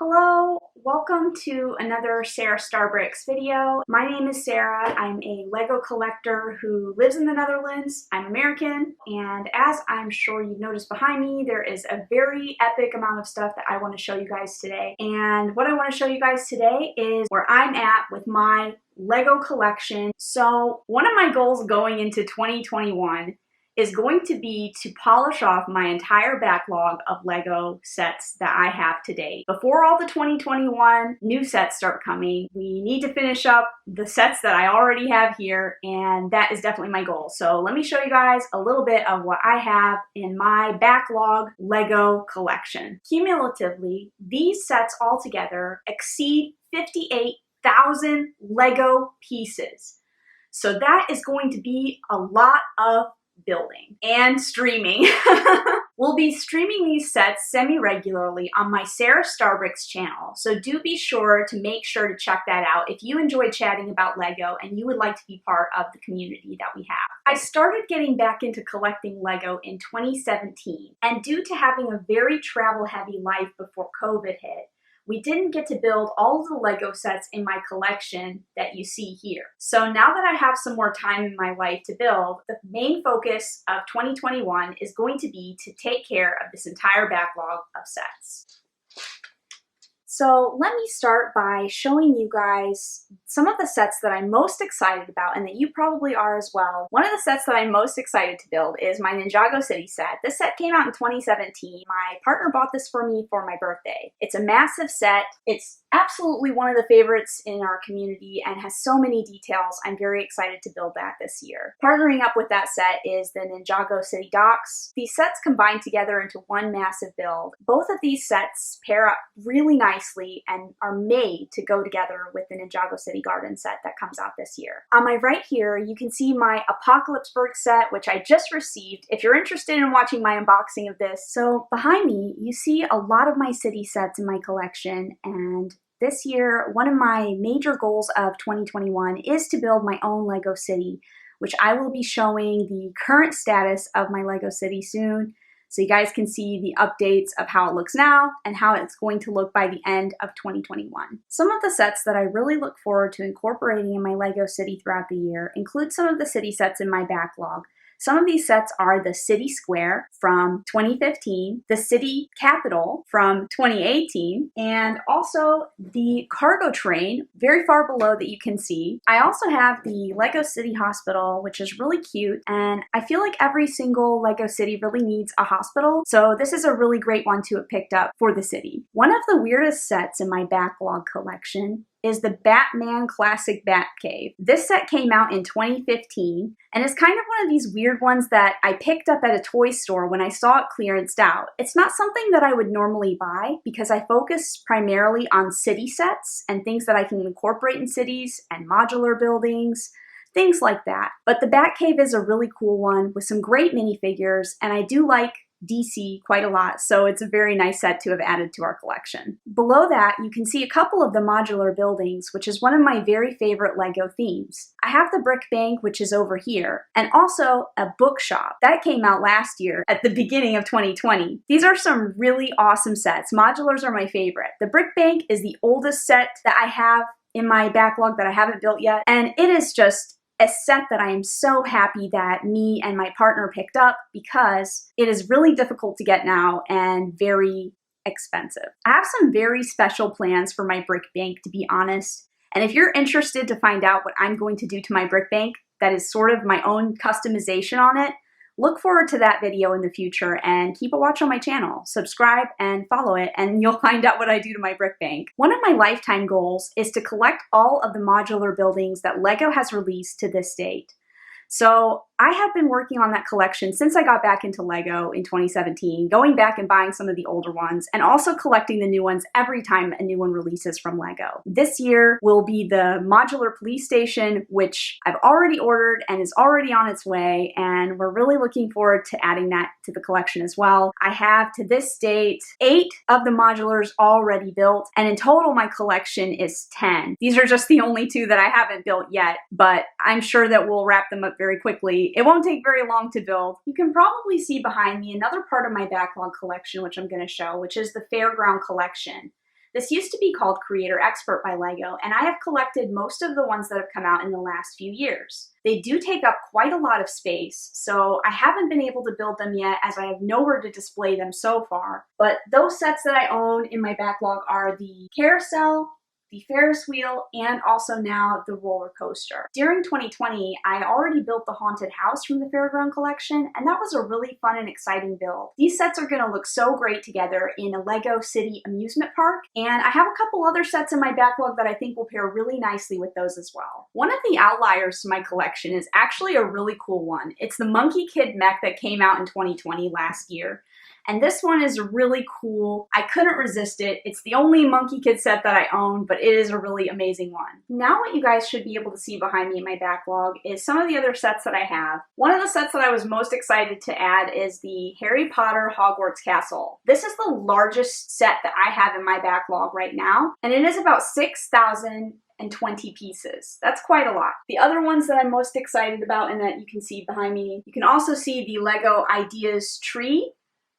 Hello, welcome to another SaraStarBricks video. My name is Sara. I'm a LEGO collector who lives in the Netherlands. I'm American, and as I'm sure you've noticed behind me, there is a very epic amount of stuff that I want to show you guys today. And what I want to show you guys today is where I'm at with my LEGO collection. So one of my goals going into 2021 is going to be to polish off my entire backlog of LEGO sets that I have to date. Before all the 2021 new sets start coming, we need to finish up the sets that I already have here, and that is definitely my goal. So let me show you guys a little bit of what I have in my backlog LEGO collection. Cumulatively, these sets altogether exceed 58,000 LEGO pieces. So that is going to be a lot of building and streaming. We'll be streaming these sets semi-regularly on my SaraStarBricks channel, so do be sure to check that out if you enjoy chatting about LEGO and you would like to be part of the community that we have. I started getting back into collecting LEGO in 2017, and due to having a very travel-heavy life before COVID hit, we didn't get to build all of the LEGO sets in my collection that you see here. So now that I have some more time in my life to build, the main focus of 2021 is going to be to take care of this entire backlog of sets. So let me start by showing you guys some of the sets that I'm most excited about and that you probably are as well. One of the sets that I'm most excited to build is my Ninjago City set. This set came out in 2017. My partner bought this for me for my birthday. It's a massive set. It's absolutely one of the favorites in our community and has so many details. I'm very excited to build that this year. Partnering up with that set is the Ninjago City docks. These sets combine together into one massive build. Both of these sets pair up really nicely and are made to go together with the Ninjago City Garden set that comes out this year. On my right here, you can see my ApocalypseBricks set, which I just received, if you're interested in watching my unboxing of this. So behind me, you see a lot of my city sets in my collection, and this year, one of my major goals of 2021 is to build my own LEGO city, which I will be showing the current status of my LEGO city soon, so you guys can see the updates of how it looks now and how it's going to look by the end of 2021. Some of the sets that I really look forward to incorporating in my LEGO city throughout the year include some of the city sets in my backlog. Some of these sets are the City Square from 2015, the City Capitol from 2018, and also the cargo train very far below that you can see. I also have the LEGO City Hospital, which is really cute, and I feel like every single LEGO city really needs a hospital, so this is a really great one to have picked up for the city. One of the weirdest sets in my backlog collection is the Batman Classic Batcave. This set came out in 2015 and is kind of one of these weird ones that I picked up at a toy store when I saw it clearanced out. It's not something that I would normally buy because I focus primarily on city sets and things that I can incorporate in cities and modular buildings, things like that. But the Batcave is a really cool one with some great minifigures, and I do like DC quite a lot, so it's a very nice set to have added to our collection. Below that, you can see a couple of the modular buildings, which is one of my very favorite LEGO themes. I have the brick bank, which is over here, and also a bookshop. That came out last year at the beginning of 2020. These are some really awesome sets. Modulars are my favorite. The brick bank is the oldest set that I have in my backlog that I haven't built yet, and it is just a set that I am so happy that me and my partner picked up because it is really difficult to get now and very expensive. I have some very special plans for my brick bank, to be honest, and if you're interested to find out what I'm going to do to my brick bank that is sort of my own customization on it, look forward to that video in the future and keep a watch on my channel. Subscribe and follow it and you'll find out what I do to my brick bank. One of my lifetime goals is to collect all of the modular buildings that LEGO has released to this date. So I have been working on that collection since I got back into LEGO in 2017, going back and buying some of the older ones and also collecting the new ones every time a new one releases from LEGO. This year will be the modular police station, which I've already ordered and is already on its way, and we're really looking forward to adding that to the collection as well. I have to this date 8 of the modulars already built, and in total my collection is 10. These are just the only 2 that I haven't built yet, but I'm sure that we'll wrap them up very quickly. It won't take very long to build. You can probably see behind me another part of my backlog collection, which I'm going to show, which is the Fairground collection. This used to be called Creator Expert by LEGO, and I have collected most of the ones that have come out in the last few years. They do take up quite a lot of space, so I haven't been able to build them yet as I have nowhere to display them so far. But those sets that I own in my backlog are the carousel, the Ferris wheel, and also now the roller coaster. During 2020, I already built the haunted house from the Fairground collection, and that was a really fun and exciting build. These sets are going to look so great together in a LEGO City amusement park, and I have a couple other sets in my backlog that I think will pair really nicely with those as well. One of the outliers to my collection is actually a really cool one. It's the Monkey Kid mech that came out in 2020 last year. And this one is really cool. I couldn't resist it. It's the only Monkey Kid set that I own, but it is a really amazing one. Now what you guys should be able to see behind me in my backlog is some of the other sets that I have. One of the sets that I was most excited to add is the Harry Potter Hogwarts Castle. This is the largest set that I have in my backlog right now, and it is about 6,020 pieces. That's quite a lot. The other ones that I'm most excited about and that you can see behind me, you can also see the LEGO Ideas Tree.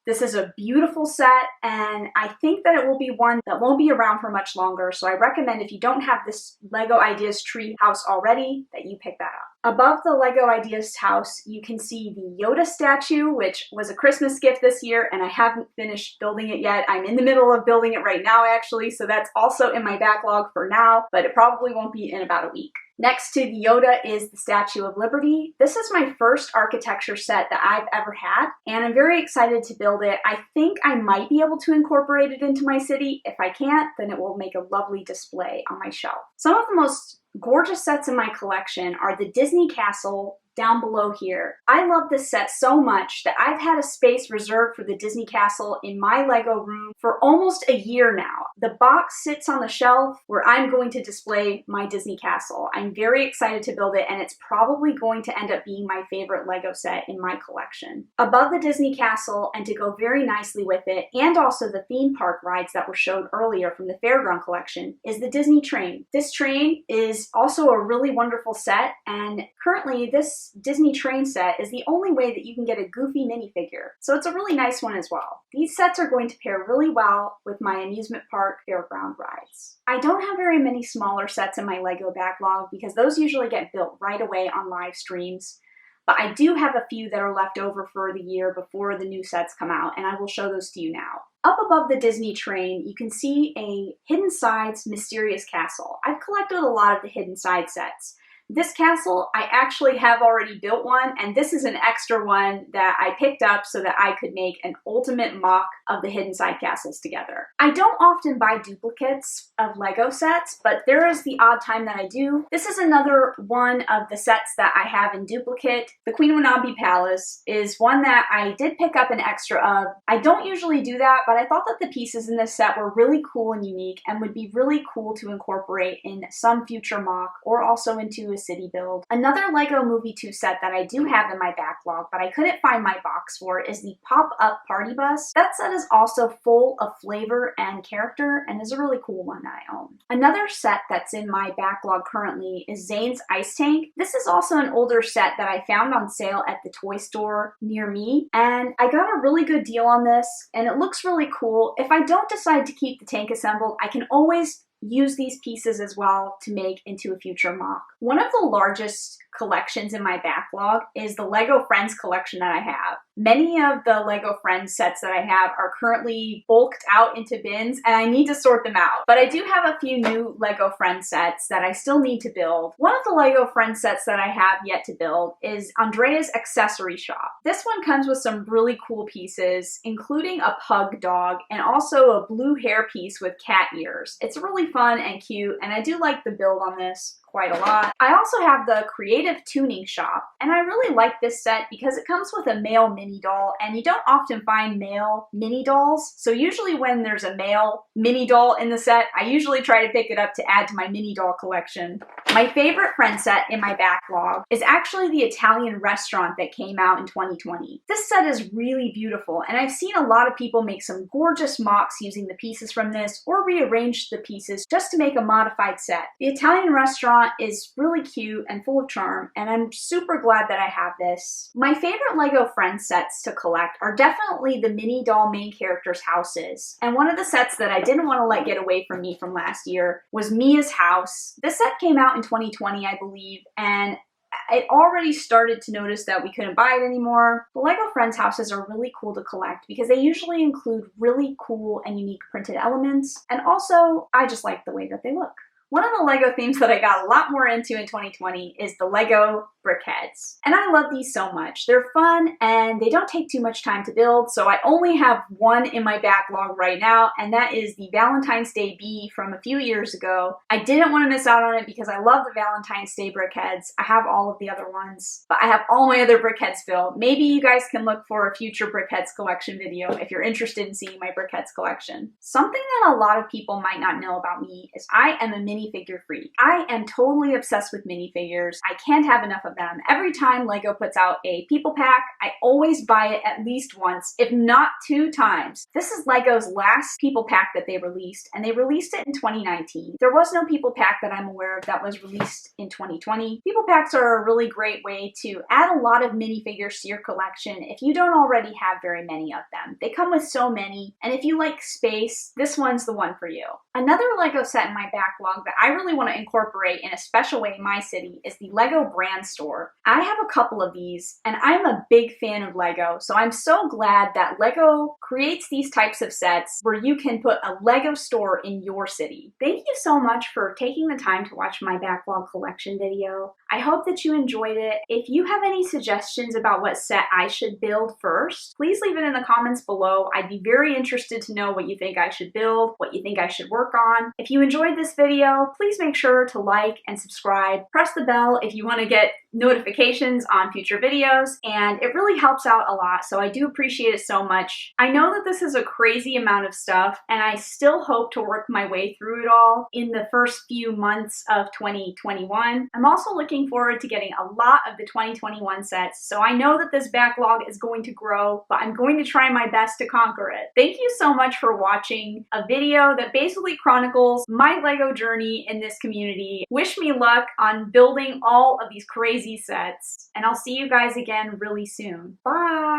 This is a beautiful set, and I think that it will be one that won't be around for much longer, so I recommend if you don't have this LEGO Ideas Tree house already, that you pick that up. Above the LEGO Ideas house, you can see the Yoda statue, which was a Christmas gift this year, and I haven't finished building it yet. I'm in the middle of building it right now, actually, so that's also in my backlog for now, but it probably won't be in about a week. Next to the Yoda is the Statue of Liberty. This is my first architecture set that I've ever had, and I'm very excited to build it. I think I might be able to incorporate it into my city. If I can't, then it will make a lovely display on my shelf. Some of the most gorgeous sets in my collection are the Disney Castle down below here. I love this set so much that I've had a space reserved for the Disney Castle in my LEGO room for almost a year now. The box sits on the shelf where I'm going to display my Disney Castle. I'm very excited to build it, and it's probably going to end up being my favorite LEGO set in my collection. Above the Disney Castle, and to go very nicely with it, and also the theme park rides that were showed earlier from the Fairground collection, is the Disney train. This train is also a really wonderful set, and currently this Disney train set is the only way that you can get a Goofy minifigure, so it's a really nice one as well. These sets are going to pair really well with my amusement park fairground rides. I don't have very many smaller sets in my LEGO backlog because those usually get built right away on live streams, but I do have a few that are left over for the year before the new sets come out, and I will show those to you now. Up above the Disney train, you can see a Hidden Sides Mysterious Castle. I've collected a lot of the Hidden Side sets. This castle, I actually have already built one, and this is an extra one that I picked up so that I could make an ultimate mock of the Hidden Side castles together. I don't often buy duplicates of LEGO sets, but there is the odd time that I do. This is another one of the sets that I have in duplicate. The Queen Wanabe Palace is one that I did pick up an extra of. I don't usually do that, but I thought that the pieces in this set were really cool and unique and would be really cool to incorporate in some future mock or also into a city build. Another LEGO Movie 2 set that I do have in my backlog, but I couldn't find my box for, is the Pop-Up Party Bus. That set is also full of flavor and character and is a really cool one that I own. Another set that's in my backlog currently is Zane's Ice Tank. This is also an older set that I found on sale at the toy store near me, and I got a really good deal on this, and it looks really cool. If I don't decide to keep the tank assembled, I can always use these pieces as well to make into a future mock. One of the largest collections in my backlog is the LEGO Friends collection that I have. Many of the LEGO Friends sets that I have are currently bulked out into bins, and I need to sort them out. But I do have a few new LEGO Friends sets that I still need to build. One of the LEGO Friends sets that I have yet to build is Andrea's Accessory Shop. This one comes with some really cool pieces, including a pug dog and also a blue hair piece with cat ears. It's really fun and cute, and I do like the build on this quite a lot. I also have the Creative Tuning Shop, and I really like this set because it comes with a male mini doll, and you don't often find male mini dolls, so usually when there's a male mini doll in the set, I usually try to pick it up to add to my mini doll collection. My favorite friend set in my backlog is actually the Italian restaurant that came out in 2020. This set is really beautiful, and I've seen a lot of people make some gorgeous mocks using the pieces from this or rearrange the pieces just to make a modified set. The Italian restaurant font is really cute and full of charm, and I'm super glad that I have this. My favorite LEGO Friends sets to collect are definitely the mini doll main characters' houses. And one of the sets that I didn't want to let get away from me from last year was Mia's house. This set came out in 2020, I believe, and I already started to notice that we couldn't buy it anymore. The LEGO Friends houses are really cool to collect because they usually include really cool and unique printed elements, and also I just like the way that they look. One of the LEGO themes that I got a lot more into in 2020 is the LEGO brickheads. And I love these so much. They're fun and they don't take too much time to build, so I only have one in my backlog right now, and that is the Valentine's Day bee from a few years ago. I didn't want to miss out on it because I love the Valentine's Day brickheads. I have all of the other ones, but I have all my other brickheads built. Maybe you guys can look for a future brickheads collection video if you're interested in seeing my brickheads collection. Something that a lot of people might not know about me is I am a minifigure freak. I am totally obsessed with minifigures. I can't have enough of them. Every time LEGO puts out a people pack, I always buy it at least once, if not 2 times. This is LEGO's last people pack that they released, and they released it in 2019. There was no people pack that I'm aware of that was released in 2020. People packs are a really great way to add a lot of minifigures to your collection if you don't already have very many of them. They come with so many, and if you like space, this one's the one for you. Another LEGO set in my backlog that I really want to incorporate in a special way in my city is the LEGO brand store. I have a couple of these, and I'm a big fan of LEGO, so I'm so glad that LEGO creates these types of sets where you can put a LEGO store in your city. Thank you so much for taking the time to watch my backlog collection video. I hope that you enjoyed it. If you have any suggestions about what set I should build first, please leave it in the comments below. I'd be very interested to know what you think I should build, what you think I should work on. If you enjoyed this video, please make sure to like and subscribe. Press the bell if you want to get notifications on future videos, and it really helps out a lot, so I do appreciate it so much. I know that this is a crazy amount of stuff, and I still hope to work my way through it all in the first few months of 2021. I'm also looking forward to getting a lot of the 2021 sets, so I know that this backlog is going to grow, but I'm going to try my best to conquer it. Thank you so much for watching a video that basically chronicles my LEGO journey in this community. Wish me luck on building all of these crazy sets, and I'll see you guys again really soon. Bye!